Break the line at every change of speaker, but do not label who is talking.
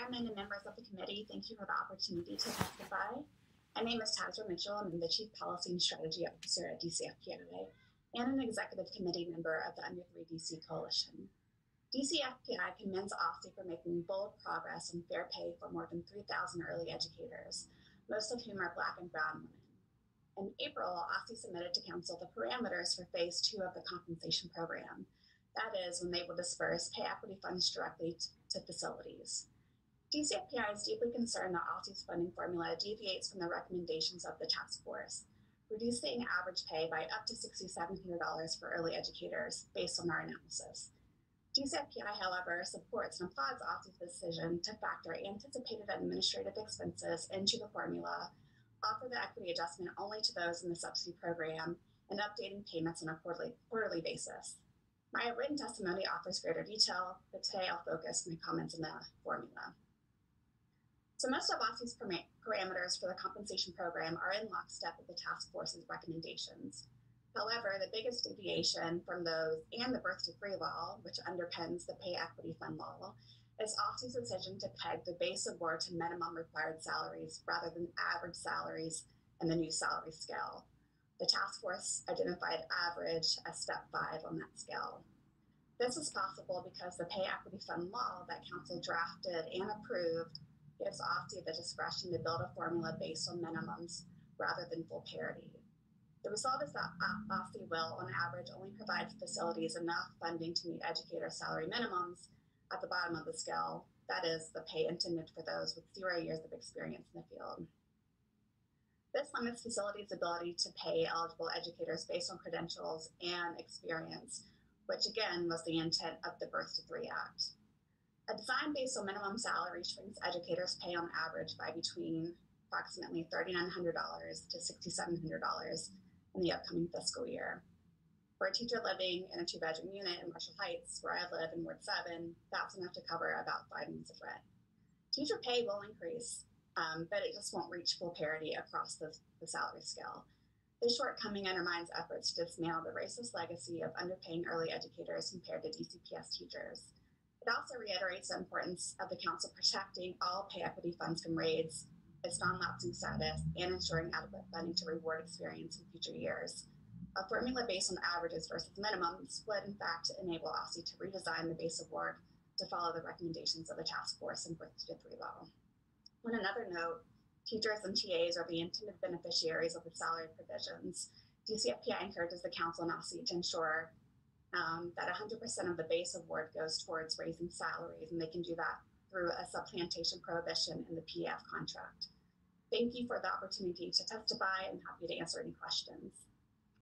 Chairman and members of the committee, thank you for the opportunity to testify. My name is Tazra Mitchell. I'm the Chief Policy and Strategy Officer at DCFPI and an Executive Committee member of the Under 3 DC Coalition. DCFPI commends OSSI for making bold progress on fair pay for more than 3,000 early educators, most of whom are Black and Brown women. In April, OSSI submitted to Council the parameters for Phase 2 of the compensation program. That is, when they will disperse pay equity funds directly to facilities. DCFPI is deeply concerned that OSSI's funding formula deviates from the recommendations of the task force, reducing average pay by up to $6,700 for early educators based on our analysis. DCFPI, however, supports and applauds OSSI's decision to factor anticipated administrative expenses into the formula, offer the equity adjustment only to those in the subsidy program, and updating payments on a quarterly basis. My written testimony offers greater detail, but today I'll focus my comments on the formula. So most of OSSI's parameters for the compensation program are in lockstep with the task force's recommendations. However, the biggest deviation from those and the Birth to Free law, which underpins the Pay Equity Fund law, is OSSI's decision to peg the base award to minimum required salaries rather than average salaries in the new salary scale. The task force identified average as step 5 on that scale. This is possible because the Pay Equity Fund law that Council drafted and approved gives OSSI the discretion to build a formula based on minimums rather than full parity. The result is that OSSI will, on average, only provide facilities enough funding to meet educator salary minimums at the bottom of the scale, that is, the pay intended for those with 0 years of experience in the field. This limits facilities' ability to pay eligible educators based on credentials and experience, which again was the intent of the Birth to Free Act. A design based on minimum salary shrinks educators' pay on average by between approximately $3,900 to $6,700 in the upcoming fiscal year. For a teacher living in a 2-bedroom unit in Marshall Heights, where I live in Ward 7, that's enough to cover about 5 months of rent. Teacher pay will increase, but it just won't reach full parity across the salary scale. This shortcoming undermines efforts to dismantle the racist legacy of underpaying early educators compared to DCPS teachers. It also reiterates the importance of the Council protecting all pay equity funds from raids, its non-lapsing status, and ensuring adequate funding to reward experience in future years. A formula based on averages versus minimums would, in fact, enable OSSI to redesign the base award to follow the recommendations of the task force and Birth to Free law. On another note, teachers and TAs are the intended beneficiaries of the salary provisions. DCFPI encourages the Council and OSSI to ensure that 100% of the base award goes towards raising salaries, and they can do that through a supplantation prohibition in the PEF contract. Thank you for the opportunity to testify. I'm happy to answer any questions.